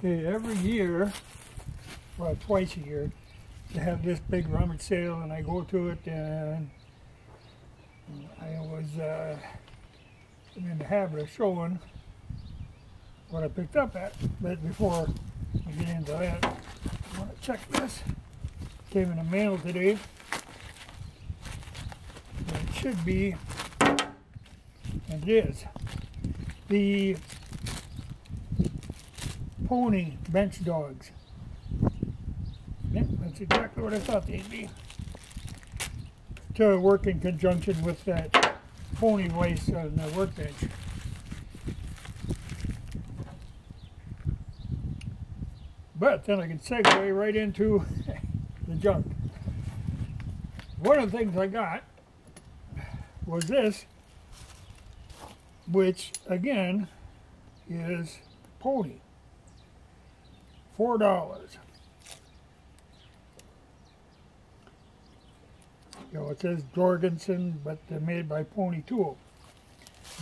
Okay, every year, well, twice a year, they have this big rummage sale, and I go to it, and I always am in the habit of showing what I picked up at. But before we get into that, I want to check this. Came in the mail today. And it should be, and it is, the pony bench dogs. Yeah, that's exactly what I thought they'd be. To work in conjunction with that pony waist on the workbench. But then I can segue right into the junk. One of the things I got was this, which again is pony. $4. You know, it says Jorgensen, but they're made by Pony Tool.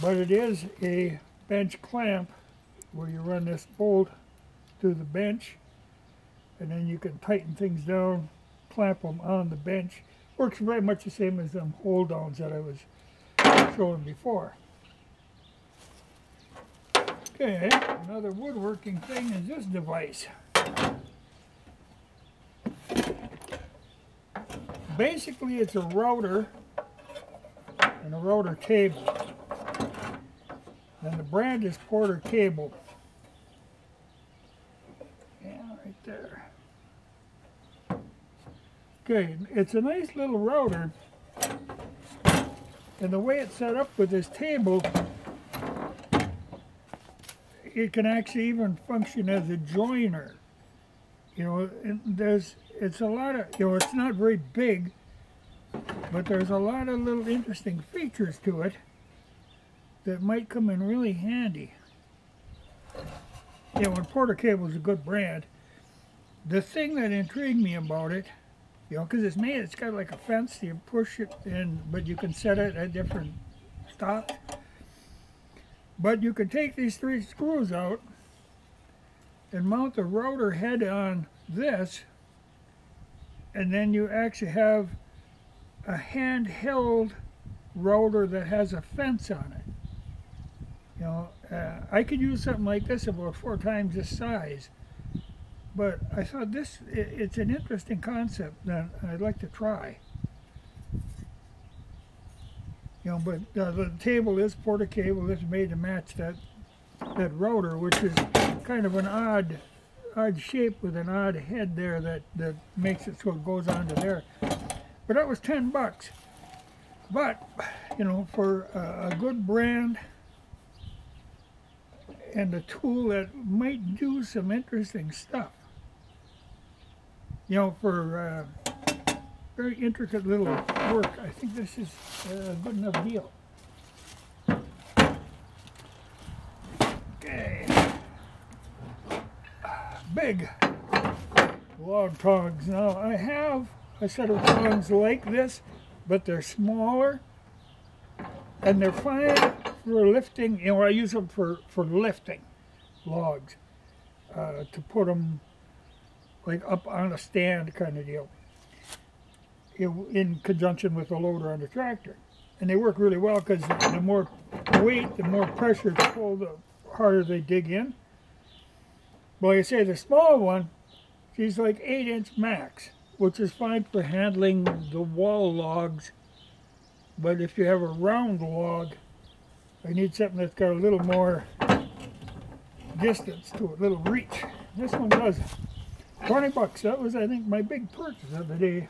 But it is a bench clamp where you run this bolt through the bench, and then you can tighten things down, clamp them on the bench. Works very much the same as them hold downs that I was showing before. Okay, another woodworking thing is this device. Basically, it's a router and a router table. And the brand is Porter Cable. Yeah, right there. Okay, it's a nice little router. And the way it's set up with this table, it can actually even function as a joiner. You know, it's a lot of, you know, it's not very big, but there's a lot of little interesting features to it that might come in really handy. You know, and Porter Cable is a good brand. The thing that intrigued me about it, you know, because it's got like a fence, you push it in, but you can set it at different stops. But you can take these 3 screws out and mount the router head on this, and then you actually have a handheld router that has a fence on it. You know, I could use something like this about 4 times this size, but I thought it's an interesting concept that I'd like to try. You know, but the table is Porter Cable. It's made to match that router, which is kind of an odd shape with an odd head there that makes it so it goes onto there. But that was $10. But, you know, for a good brand and a tool that might do some interesting stuff. You know, for very intricate little work, I think this is a good enough deal. Okay. Big log tongs. Now I have a set of tongs like this, but they're smaller and they're fine for lifting. You know, I use them for lifting logs, to put them like up on a stand kind of deal, in conjunction with the loader on the tractor. And they work really well because the more weight, the more pressure to pull, the harder they dig in. But like I say, the small one, she's like 8-inch max, which is fine for handling the wall logs. But if you have a round log, I need something that's got a little more distance to it, a little reach. This one does. $20. That was, I think, my big purchase of the day.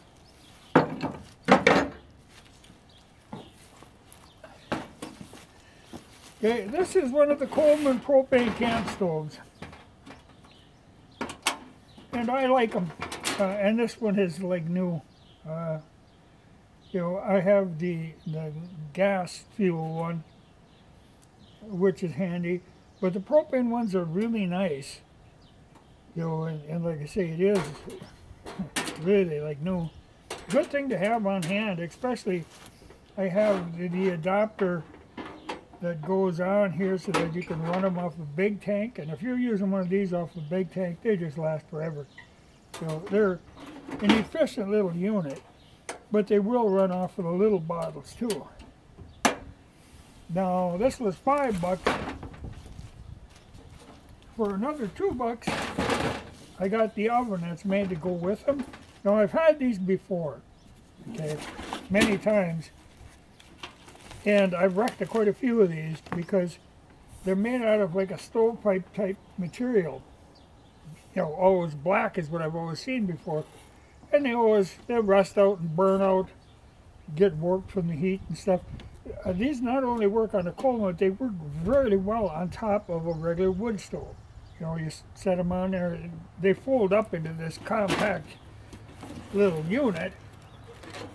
Okay, this is one of the Coleman propane camp stoves. And I like them. And this one is like new. You know, I have the gas fuel one, which is handy. But the propane ones are really nice. You know, and like I say, it is really like new. Good thing to have on hand, especially I have the adapter that goes on here so that you can run them off a big tank. And if you're using one of these off the big tank, they just last forever. So they're an efficient little unit, but they will run off of the little bottles too. Now this was $5. For another $2, I got the oven that's made to go with them. Now I've had these before, okay, many times, and I've wrecked quite a few of these because they're made out of like a stovepipe type material. You know, always black is what I've always seen before, and they rust out and burn out, get warped from the heat and stuff. These not only work on a Coleman, they work very well on top of a regular wood stove. You know, you set them on there, they fold up into this compact little unit,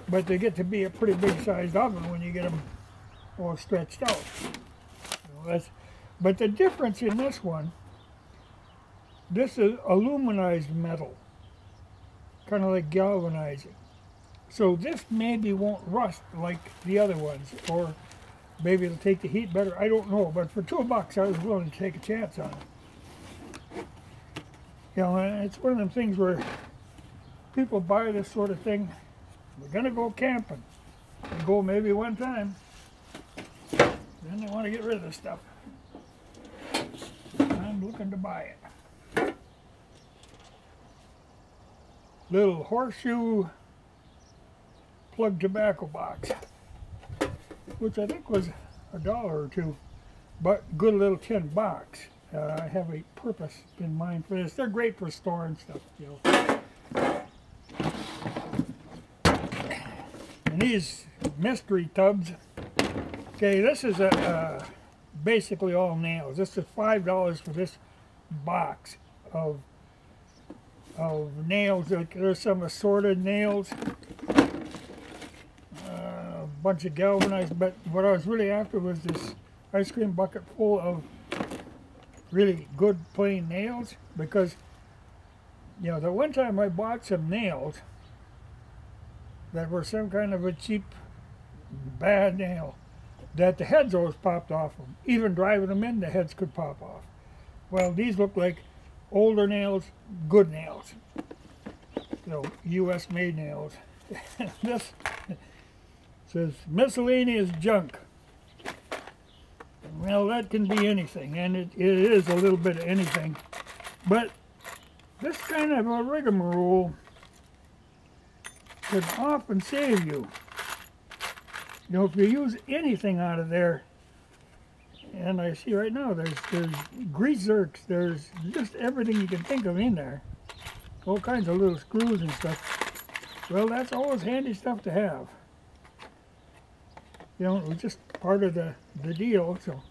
but they get to be a pretty big sized oven when you get them all stretched out. You know, but the difference in this one, this is aluminized metal, kind of like galvanizing. So this maybe won't rust like the other ones, or maybe it'll take the heat better, I don't know. But for $2 I was willing to take a chance on it. You know, it's one of them things where people buy this sort of thing, they're going to go camping. They go maybe one time, then they want to get rid of this stuff. I'm looking to buy it. Little horseshoe plug tobacco box, which I think was $1 or $2, but good little tin box. I have a purpose in mind for this. They're great for storing stuff, you know. And these mystery tubs, okay, this is basically all nails. This is $5 for this box of nails. There's some assorted nails, a bunch of galvanized, but what I was really after was this ice cream bucket full of really good plain nails, because you know, the one time I bought some nails that were some kind of a cheap bad nail that the heads always popped off them. Even driving them in, the heads could pop off. Well, these look like older nails, good nails, you know, US made nails. This says miscellaneous junk. Well, that can be anything, and it is a little bit of anything, but this kind of a rigmarole could often save you. You know, if you use anything out of there, and I see right now there's grease zerks, there's just everything you can think of in there, all kinds of little screws and stuff. Well, that's always handy stuff to have. You know, it was just part of the deal. So,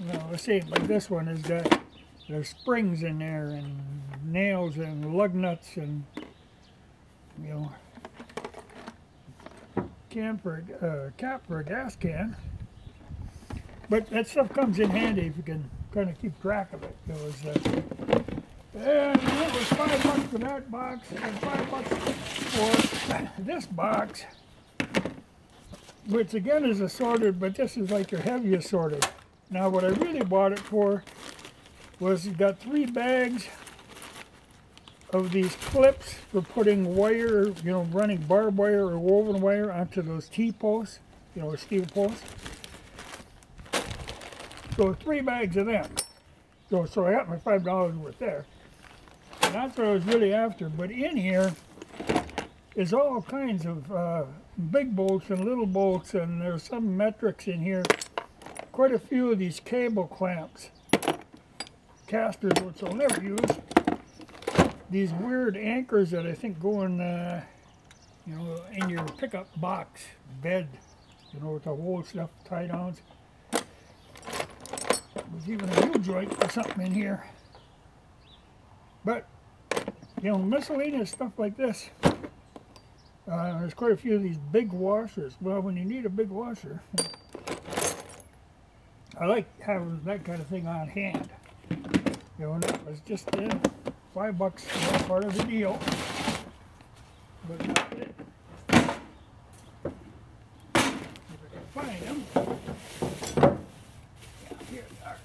well, let's see, like this one has got, there's springs in there and nails and lug nuts and, you know, cap for a gas can. But that stuff comes in handy if you can kind of keep track of it. It was, and it was $5 for that box and $5 for this box, which again is assorted, but this is like your heavy assorted. Now what I really bought it for was, you got 3 bags of these clips for putting wire, you know, running barbed wire or woven wire onto those T-posts, you know, steel posts. So 3 bags of them. So I got my $5 worth there. And that's what I was really after. But in here is all kinds of big bolts and little bolts, and there's some metrics in here. Quite a few of these cable clamps, casters, which I'll never use. These weird anchors that I think go in, you know, in your pickup box bed, you know, with the whole stuff tied on. There's even a U-joint or something in here. But, you know, miscellaneous stuff like this. There's quite a few of these big washers. Well, when you need a big washer, I like having that kind of thing on hand. You know, and it was just $5, part of the deal. But not it. If find them. Yeah, here they are.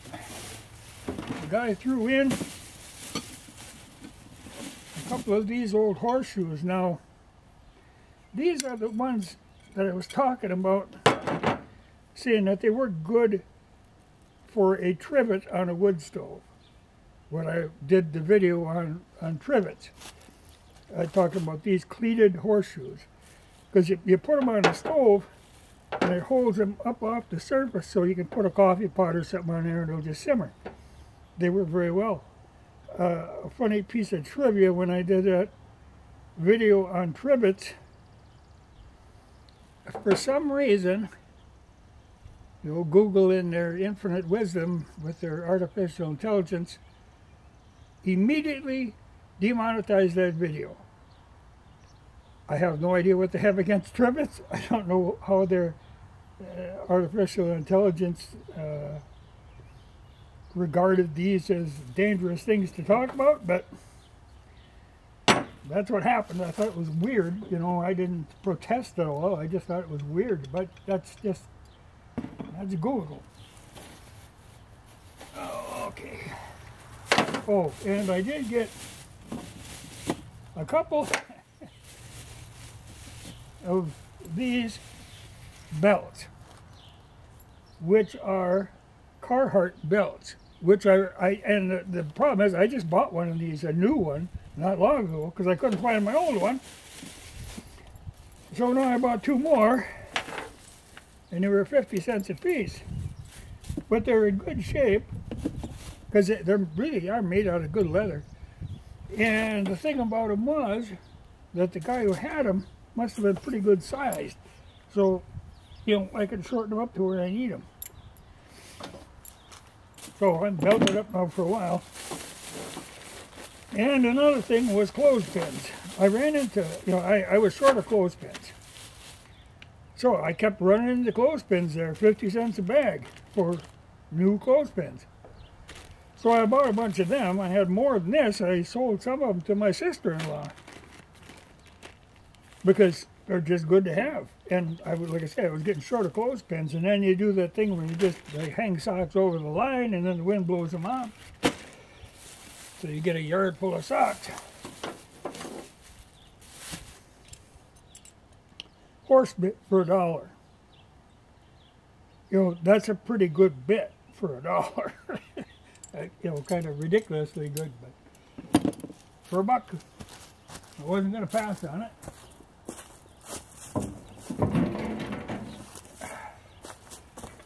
The guy threw in a couple of these old horseshoes. Now, these are the ones that I was talking about, saying that they were good for a trivet on a wood stove. When I did the video on trivets, I talked about these cleated horseshoes. Because you put them on the stove, and it holds them up off the surface so you can put a coffee pot or something on there and it'll just simmer. They work very well. A funny piece of trivia, when I did that video on trivets, for some reason, you'll Google in their infinite wisdom with their artificial intelligence, immediately demonetized that video. I have no idea what they have against trivets. I don't know how their artificial intelligence regarded these as dangerous things to talk about, but that's what happened. I thought it was weird. You know, I didn't protest at all. I just thought it was weird, but that's Google. Oh, okay. Oh, and I did get a couple of these belts, which are Carhartt belts, which and the problem is I just bought one of these, a new one, not long ago, because I couldn't find my old one. So now I bought two more, and they were 50 cents a piece. But they're in good shape, because they really are made out of good leather. And the thing about them was that the guy who had them must have been pretty good sized. So, you know, I could shorten them up to where I need them. So I'm belted up now for a while. And another thing was clothespins. I ran into, you know, I was short of clothespins. So I kept running into clothespins there, 50 cents a bag for new clothespins. So I bought a bunch of them. I had more than this. I sold some of them to my sister-in-law because they're just good to have. And I was, like I said, I was getting short of clothespins. And then you do that thing where you just hang socks over the line, and then the wind blows them off. So you get a yard full of socks. Horse bit for $1. You know, that's a pretty good bit for $1. You know, kind of ridiculously good, but for $1, I wasn't going to pass on it.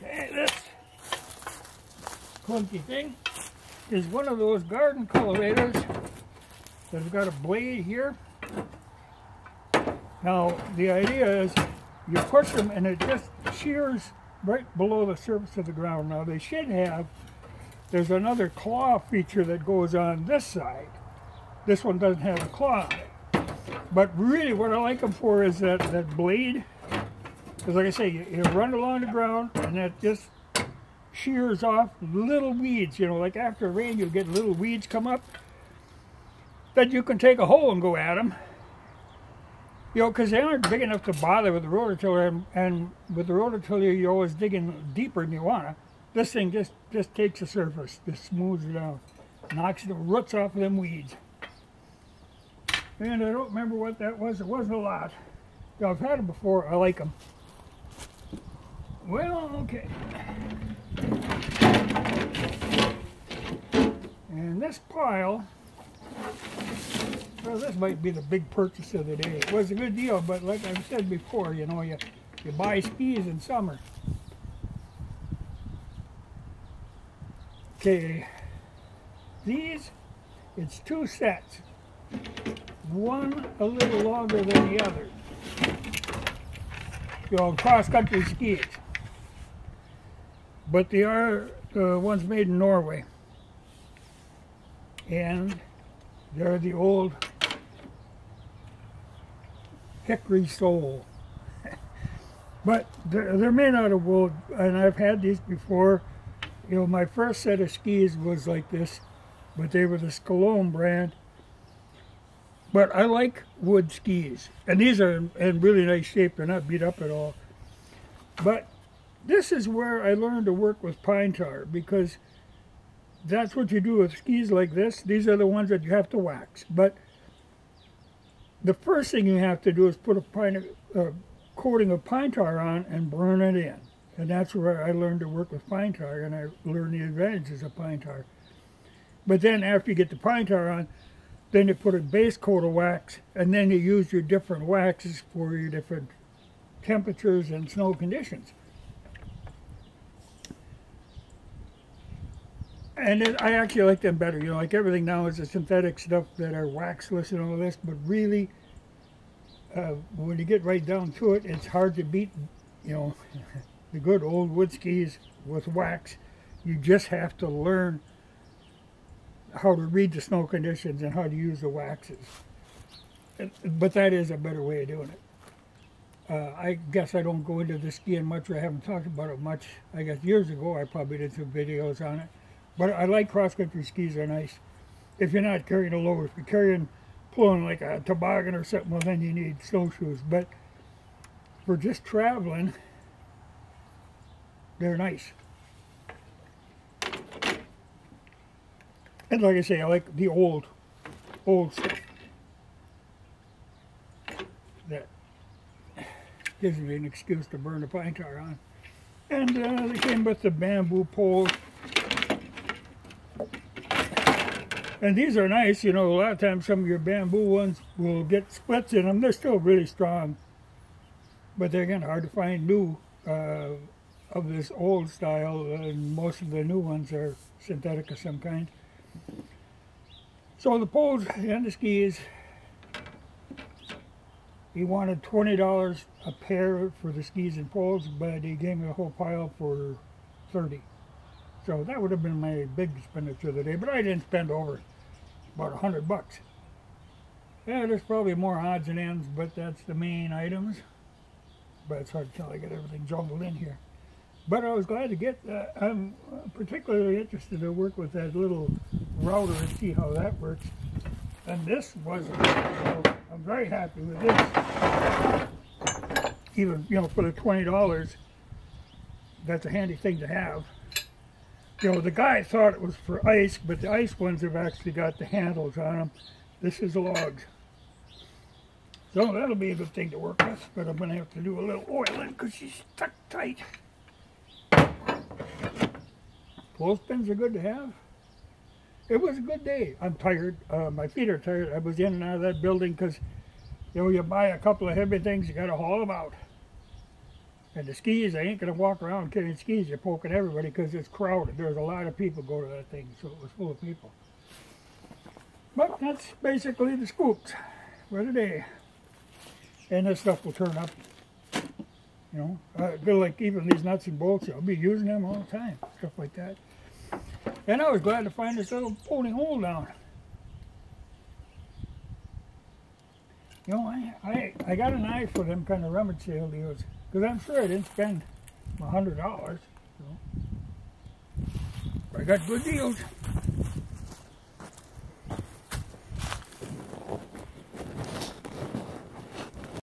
Okay, this clunky thing is one of those garden cultivators that have got a blade here. Now, the idea is you push them and it just shears right below the surface of the ground. Now, they should have, there's another claw feature that goes on this side. This one doesn't have a claw on it. But really what I like them for is that blade. Because like I say, you run along the ground and that just shears off little weeds. You know, like after rain you'll get little weeds come up that you can take a hoe and go at them. You know, because they aren't big enough to bother with the rototiller, and with the rototiller you're always digging deeper than you want to. This thing just takes the surface, just smooths it out, knocks the roots off of them weeds. And I don't remember what that was. It wasn't a lot. You know, I've had them before. I like them. Well, okay. And this pile, well, this might be the big purchase of the day. It was a good deal, but like I've said before, you know, you buy skis in summer. Okay, these, it's 2 sets. One a little longer than the other. You know, cross-country skis. But they are ones made in Norway. And they're the old hickory sole. But they're made out of wood, and I've had these before. You know, my first set of skis was like this, but they were the Coleman brand. But I like wood skis, and these are in really nice shape. They're not beat up at all. But this is where I learned to work with pine tar, because that's what you do with skis like this. These are the ones that you have to wax. But the first thing you have to do is put a coating of pine tar on and burn it in. And that's where I learned to work with pine tar, and I learned the advantages of pine tar. But then after you get the pine tar on, then you put a base coat of wax, and then you use your different waxes for your different temperatures and snow conditions. And I actually like them better. You know, like everything now is the synthetic stuff that are waxless and all this, but really, when you get right down to it, it's hard to beat, you know, the good old wood skis with wax. You just have to learn how to read the snow conditions and how to use the waxes. But that is a better way of doing it. I guess I don't go into the skiing much, or I haven't talked about it much. I guess years ago I probably did some videos on it. But I like cross-country skis, are nice. If you're not carrying a load, if you're pulling like a toboggan or something, well then you need snowshoes. But for just traveling, they're nice. And like I say, I like the old stuff. That gives me an excuse to burn the pine tar on. And they came with the bamboo poles. And these are nice, you know. A lot of times some of your bamboo ones will get splits in them. They're still really strong, but they're kind of hard to find new of this old style, and most of the new ones are synthetic of some kind. So the poles and the skis, he wanted $20 a pair for the skis and poles, but he gave me a whole pile for $30. So that would have been my big expenditure of the day, but I didn't spend over about $100. Yeah, there's probably more odds and ends, but that's the main items. But it's hard to tell, I got everything jumbled in here. But I was glad to get, I'm particularly interested to work with that little router and see how that works. And this was, so I'm very happy with this. Even, you know, for the $20, that's a handy thing to have. You know, the guy thought it was for ice, but the ice ones have actually got the handles on them. This is logs. So that'll be a good thing to work with, but I'm going to have to do a little oiling because she's stuck tight. Clothespins are good to have. It was a good day. I'm tired. My feet are tired. I was in and out of that building because, you know, you buy a couple of heavy things, you got to haul them out. And the skis, I ain't going to walk around carrying skis. You're poking everybody because it's crowded. There's a lot of people go to that thing, so it was full of people. But that's basically the scoops for the day. And this stuff will turn up. You know, like even these nuts and bolts, I'll be using them all the time. Stuff like that. And I was glad to find this little floating hole down. You know, I got an eye for them kind of rummage sale deals. Because I'm sure I didn't spend $100. So. I got good deals.